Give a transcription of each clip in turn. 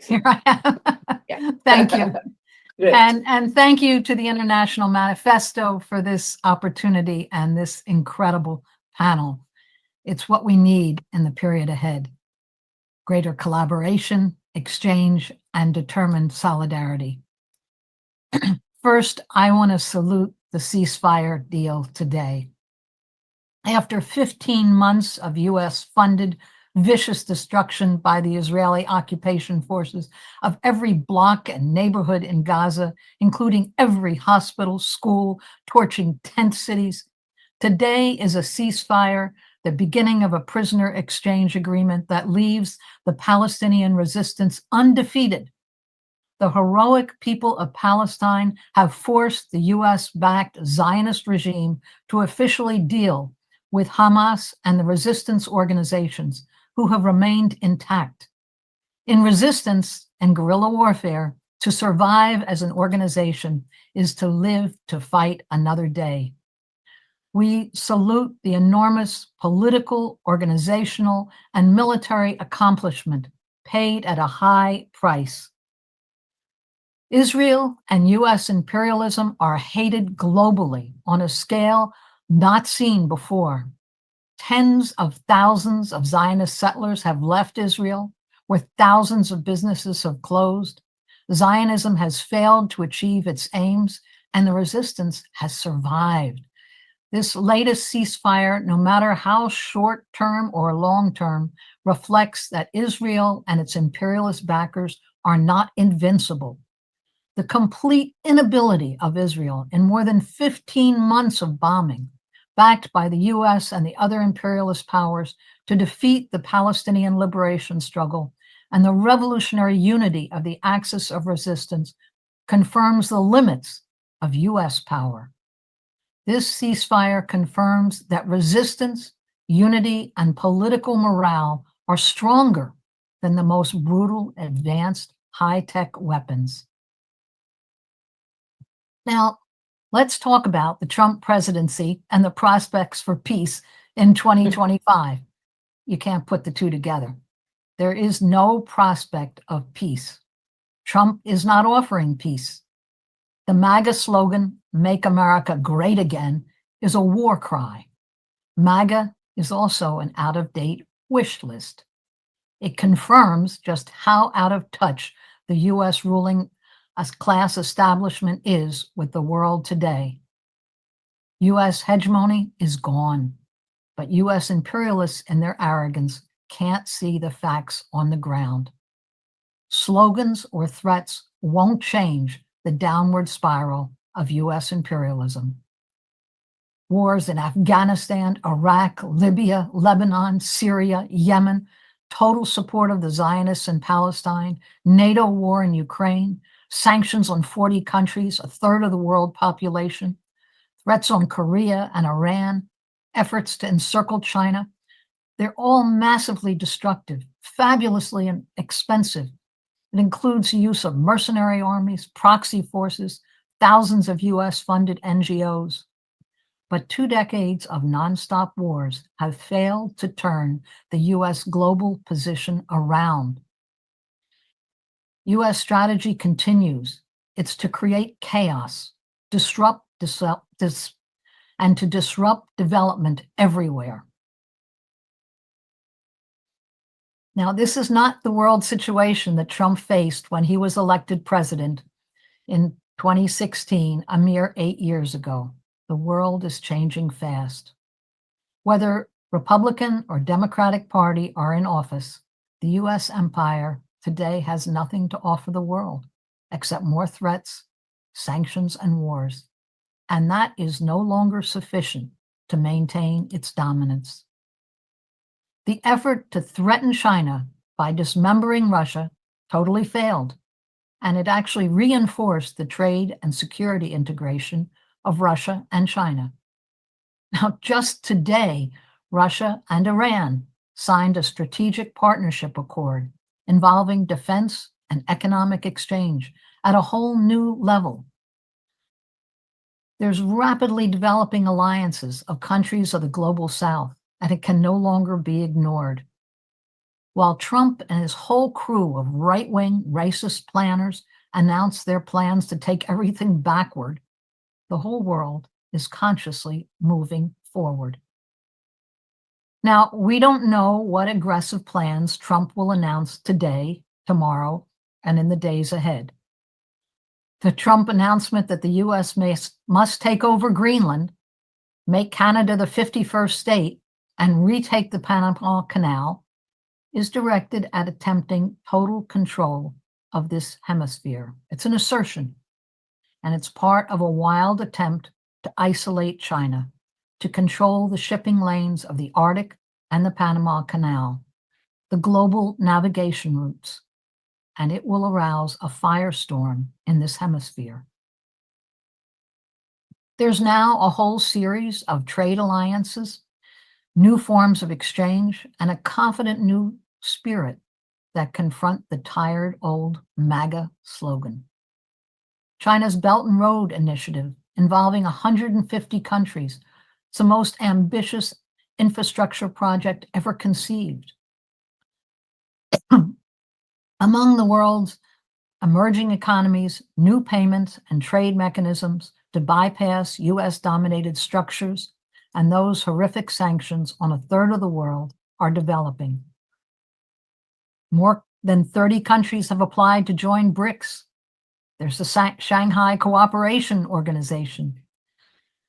Here I am. Yeah. Thank you. Good. And thank you to the International Manifesto for this opportunity and this incredible panel. It's what we need in the period ahead. Greater collaboration, exchange, and determined solidarity. First, I want to salute the ceasefire deal today. After 15 months of US-funded vicious destruction by the Israeli occupation forces of every block and neighborhood in Gaza, including every hospital, school, torching tent cities. Today is a ceasefire, the beginning of a prisoner exchange agreement that leaves the Palestinian resistance undefeated. The heroic people of Palestine have forced the US-backed Zionist regime to officially deal with Hamas and the resistance organizations who have remained intact. In resistance and guerrilla warfare, to survive as an organization is to live to fight another day. We salute the enormous political, organizational, and military accomplishment paid at a high price. Israel and US imperialism are hated globally on a scale not seen before. Tens of thousands of Zionist settlers have left Israel, where thousands of businesses have closed. Zionism has failed to achieve its aims, and the resistance has survived. This latest ceasefire, no matter how short-term or long-term, reflects that Israel and its imperialist backers are not invincible. The complete inability of Israel in more than 15 months of bombing, backed by the US and the other imperialist powers, to defeat the Palestinian liberation struggle and the revolutionary unity of the axis of resistance, confirms the limits of US power. This ceasefire confirms that resistance, unity, and political morale are stronger than the most brutal, advanced, high-tech weapons. Now, let's talk about the Trump presidency and the prospects for peace in 2025. You can't put the two together. There is no prospect of peace. Trump is not offering peace. The MAGA slogan, "Make America Great Again," is a war cry. MAGA is also an out-of-date wish list. It confirms just how out of touch the US ruling class establishment is with the world today. US hegemony is gone, but US imperialists in their arrogance can't see the facts on the ground. Slogans or threats won't change the downward spiral of US imperialism. Wars in Afghanistan, Iraq, Libya, Lebanon, Syria, Yemen, total support of the Zionists in Palestine, NATO war in Ukraine, sanctions on 40 countries, a third of the world population, threats on Korea and Iran, efforts to encircle China. They're all massively destructive, fabulously expensive. It includes the use of mercenary armies, proxy forces, thousands of US-funded NGOs. But 2 decades of nonstop wars have failed to turn the US global position around. US strategy continues. It's to create chaos, disrupt and to disrupt development everywhere. Now, this is not the world situation that Trump faced when he was elected president in 2016, a mere 8 years ago. The world is changing fast. Whether Republican or Democratic Party are in office, the US empire today has nothing to offer the world except more threats, sanctions, and wars. And that is no longer sufficient to maintain its dominance. The effort to threaten China by dismembering Russia totally failed, and it actually reinforced the trade and security integration of Russia and China. Now, just today, Russia and Iran signed a strategic partnership accord involving defense and economic exchange at a whole new level. There's rapidly developing alliances of countries of the global south, and it can no longer be ignored. While Trump and his whole crew of right-wing racist planners announce their plans to take everything backward, the whole world is consciously moving forward. Now, we don't know what aggressive plans Trump will announce today, tomorrow, and in the days ahead. The Trump announcement that the U.S. must take over Greenland, make Canada the 51st state, and retake the Panama Canal is directed at attempting total control of this hemisphere. It's an assertion, and it's part of a wild attempt to isolate China, to control the shipping lanes of the Arctic and the Panama Canal, the global navigation routes, and it will arouse a firestorm in this hemisphere. There's now a whole series of trade alliances, new forms of exchange, and a confident new spirit that confront the tired old MAGA slogan. China's Belt and Road Initiative, involving 150 countries, it's the most ambitious infrastructure project ever conceived. Among the world's emerging economies, new payments and trade mechanisms to bypass US-dominated structures and those horrific sanctions on a third of the world are developing. More than 30 countries have applied to join BRICS. There's the Shanghai Cooperation Organization.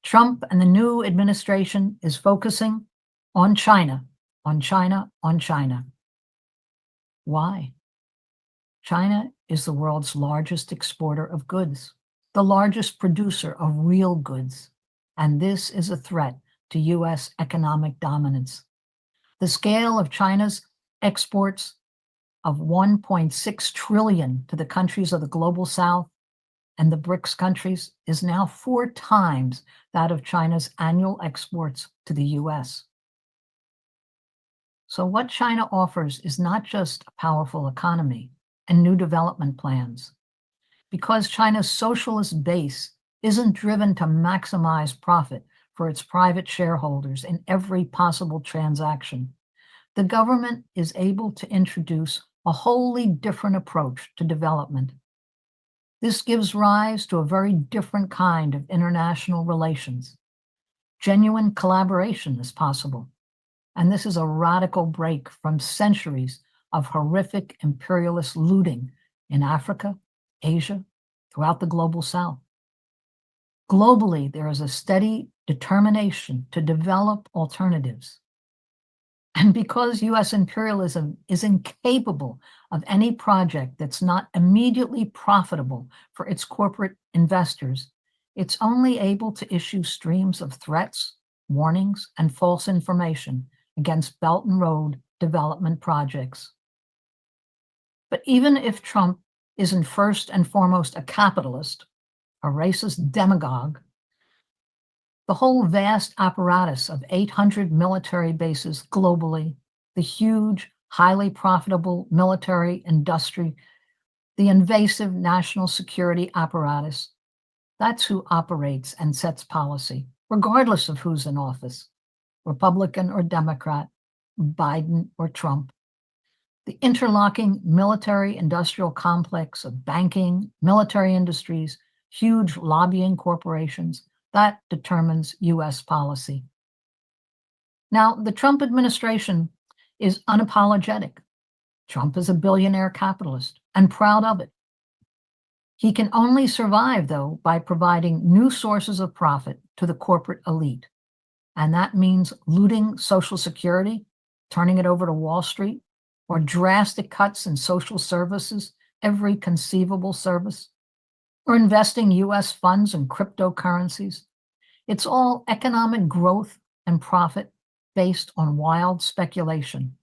Trump and the new administration is focusing on China, on China, on China. Why? China is the world's largest exporter of goods, the largest producer of real goods, and this is a threat to US economic dominance. The scale of China's exports of 1.6 trillion to the countries of the global South and the BRICS countries is now 4 times that of China's annual exports to the US. So what China offers is not just a powerful economy and new development plans. Because China's socialist base isn't driven to maximize profit for its private shareholders in every possible transaction, the government is able to introduce a wholly different approach to development. This gives rise to a very different kind of international relations. Genuine collaboration is possible, and this is a radical break from centuries of horrific imperialist looting in Africa, Asia, throughout the global South. Globally, there is a steady determination to develop alternatives. And because US imperialism is incapable of any project that's not immediately profitable for its corporate investors, it's only able to issue streams of threats, warnings, and false information against Belt and Road development projects. But even if Trump isn't first and foremost a capitalist, a racist demagogue, the whole vast apparatus of 800 military bases globally, the huge, highly profitable military industry, the invasive national security apparatus, that's who operates and sets policy, regardless of who's in office, Republican or Democrat, Biden or Trump. The interlocking military-industrial complex of banking, military industries, huge lobbying corporations, that determines US policy. Now, the Trump administration is unapologetic. Trump is a billionaire capitalist and proud of it. He can only survive, though, by providing new sources of profit to the corporate elite. And that means looting Social Security, turning it over to Wall Street, or drastic cuts in social services, every conceivable service, or investing US funds in cryptocurrencies. It's all economic growth and profit based on wild speculation.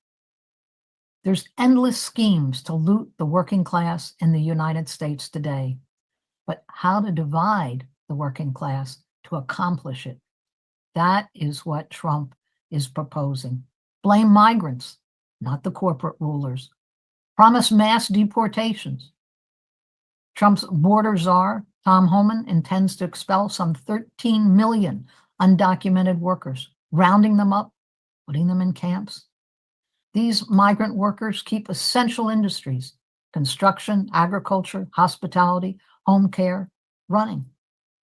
There's endless schemes to loot the working class in the United States today, but how to divide the working class to accomplish it, that is what Trump is proposing. Blame migrants, not the corporate rulers. Promise mass deportations. Trump's border czar, Tom Homan, intends to expel some 13 million undocumented workers, rounding them up, putting them in camps. These migrant workers keep essential industries, construction, agriculture, hospitality, home care, running.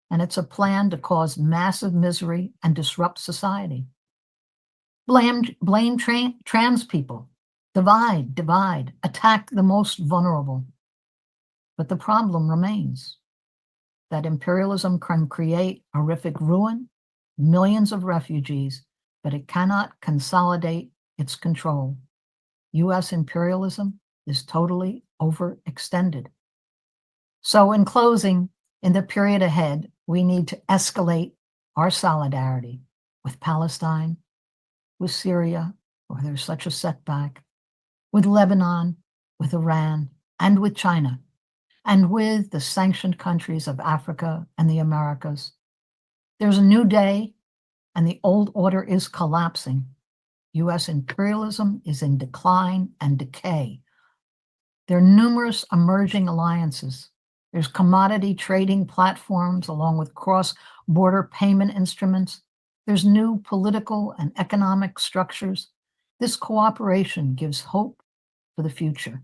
And it's a plan to cause massive misery and disrupt society. Blame trans people. Divide, attack the most vulnerable. But the problem remains that imperialism can create horrific ruin, millions of refugees, but it cannot consolidate its control. US imperialism is totally overextended. So in closing, in the period ahead, we need to escalate our solidarity with Palestine, with Syria, where there's such a setback, with Lebanon, with Iran, and with China, and with the sanctioned countries of Africa and the Americas. There's a new day, and the old order is collapsing. US imperialism is in decline and decay. There are numerous emerging alliances. There's commodity trading platforms along with cross-border payment instruments. There's new political and economic structures. This cooperation gives hope for the future.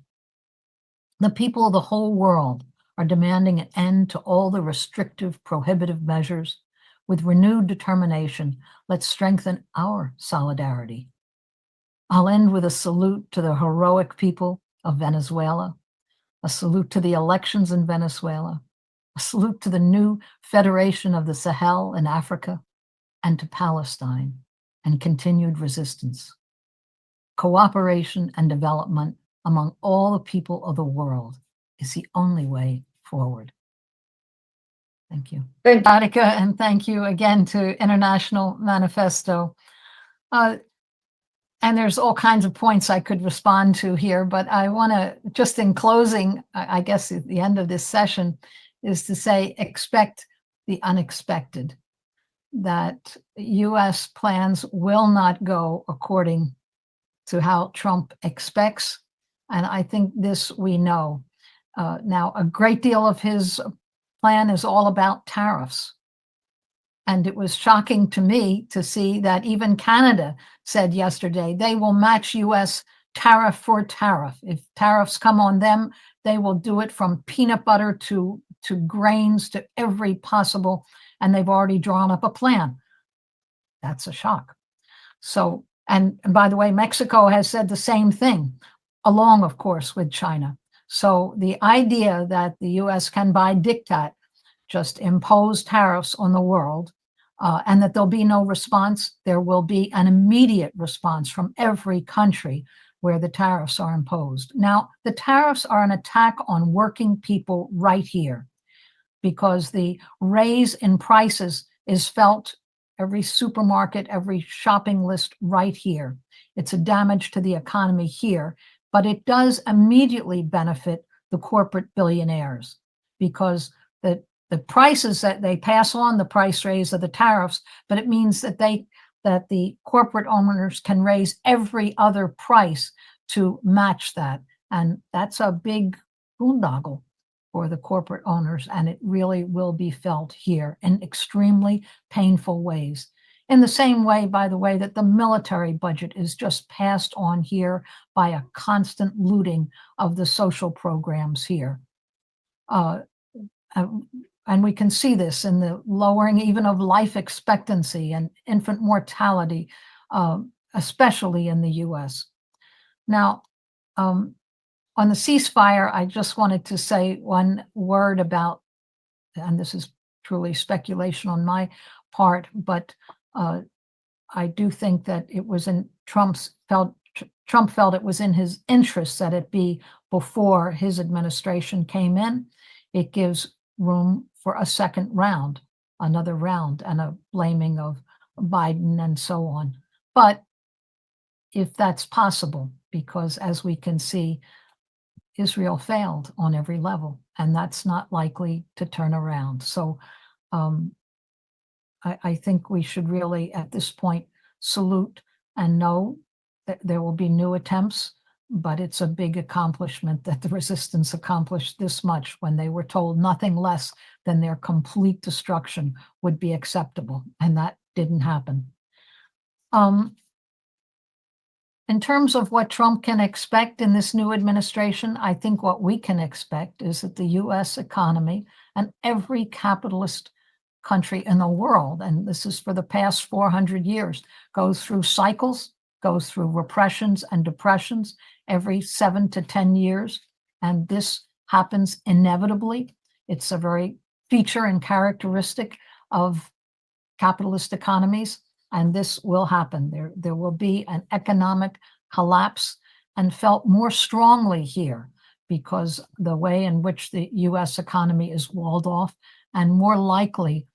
The people of the whole world are demanding an end to all the restrictive, prohibitive measures. With renewed determination, let's strengthen our solidarity. I'll end with a salute to the heroic people of Venezuela, a salute to the elections in Venezuela, a salute to the new Federation of the Sahel in Africa, and to Palestine and continued resistance. Cooperation and development among all the people of the world is the only way forward. Thank you. Thank you. Radhika, and thank you again to International Manifesto. And there's all kinds of points I could respond to here, but I want to, just in closing, I guess at the end of this session, is to say, expect the unexpected, that US plans will not go according to how Trump expects. And I think this we know. Now, a great deal of his plan is all about tariffs. And it was shocking to me to see that even Canada said yesterday they will match US tariff for tariff. If tariffs come on them, they will do it from peanut butter to grains to every possible, and they've already drawn up a plan. That's a shock. So, and by the way, Mexico has said the same thing, along, of course, with China. So the idea that the US can, by diktat, just impose tariffs on the world, and that there'll be no response, there will be an immediate response from every country where the tariffs are imposed. Now, the tariffs are an attack on working people right here, because the raise in prices is felt every supermarket, every shopping list right here. It's a damage to the economy here, but it does immediately benefit the corporate billionaires, because the prices that they pass on, the price raise of the tariffs, but it means that the corporate owners can raise every other price to match that. And that's a big boondoggle for the corporate owners, and it really will be felt here in extremely painful ways. In the same way, by the way, that the military budget is just passed on here by a constant looting of the social programs here. And we can see this in the lowering even of life expectancy and infant mortality, especially in the US. Now, on the ceasefire, I just wanted to say one word about, and this is truly speculation on my part, but I do think that it was in Trump felt it was in his interest that it be before his administration came in. It gives room for a second round, another round, and a blaming of Biden and so on. But if that's possible, because as we can see, Israel failed on every level, and that's not likely to turn around. So I think we should really, at this point, salute and know that there will be new attempts, but it's a big accomplishment that the resistance accomplished this much when they were told nothing less than their complete destruction would be acceptable, and that didn't happen. In terms of what Trump can expect in this new administration, I think what we can expect is that the US economy and every capitalist country in the world, and this is for the past 400 years, goes through cycles, goes through repressions and depressions every 7 to 10 years. And this happens inevitably. It's a very feature and characteristic of capitalist economies, and this will happen. There will be an economic collapse, and felt more strongly here because the way in which the US economy is walled off, and more likely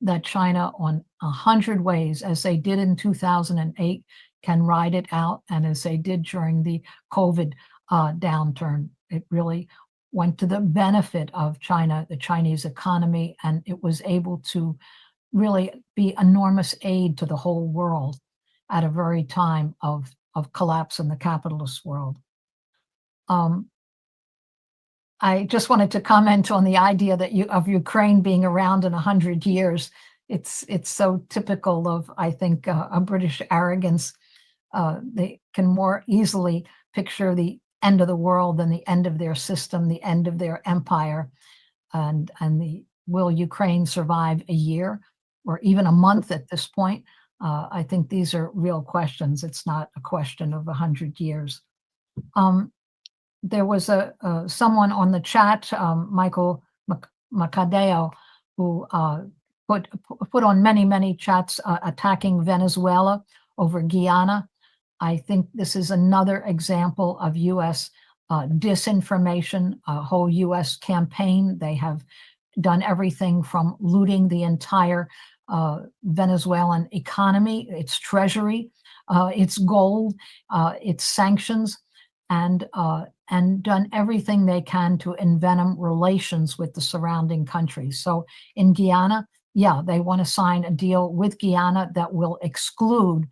that China on 100 ways, as they did in 2008, can ride it out, and as they did during the COVID downturn. It really went to the benefit of China, the Chinese economy, and it was able to really be enormous aid to the whole world at a very time of collapse in the capitalist world. I just wanted to comment on the idea that of Ukraine being around in 100 years. It's so typical of, I think, a British arrogance. They can more easily picture the end of the world than the end of their system, the end of their empire, and will Ukraine survive a year or even a month at this point? I think these are real questions. It's not a question of 100 years. There was someone on the chat, Michael Macadeo, who put on many chats attacking Venezuela over Guyana. I think this is another example of US disinformation, a whole US campaign. They have done everything from looting the entire Venezuelan economy, its treasury, its gold, its sanctions, and done everything they can to envenom relations with the surrounding countries. So in Guyana, yeah, they want to sign a deal with Guyana that will exclude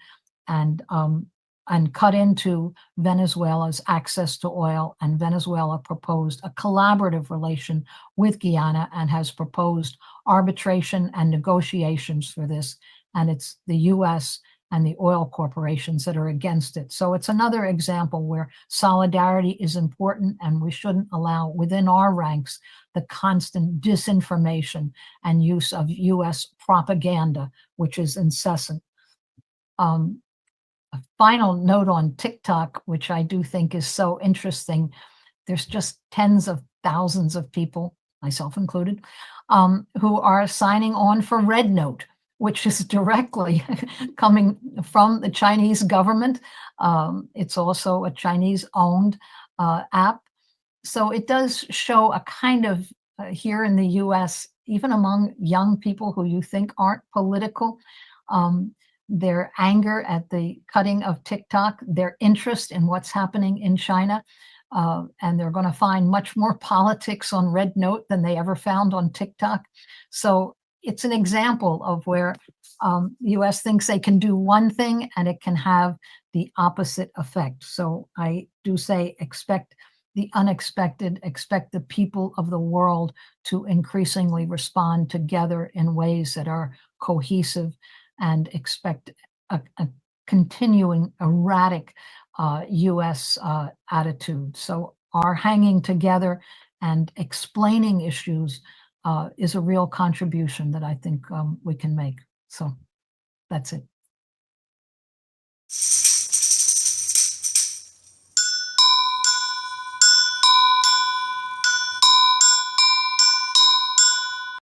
and cut into Venezuela's access to oil. And Venezuela proposed a collaborative relation with Guyana and has proposed arbitration and negotiations for this. And it's the US and the oil corporations that are against it. So it's another example where solidarity is important, and we shouldn't allow within our ranks the constant disinformation and use of US propaganda, which is incessant. A final note on TikTok, which I do think is so interesting. There's just tens of thousands of people, myself included, who are signing on for Red Note, which is directly coming from the Chinese government. It's also a Chinese-owned app. So it does show a kind of, here in the US, even among young people who you think aren't political, their anger at the cutting of TikTok, their interest in what's happening in China, and they're going to find much more politics on Red Note than they ever found on TikTok. So it's an example of where the US thinks they can do one thing and it can have the opposite effect. So I do say expect the unexpected, expect the people of the world to increasingly respond together in ways that are cohesive, and expect a continuing erratic US attitude. So our hanging together and explaining issues is a real contribution that I think we can make. So that's it.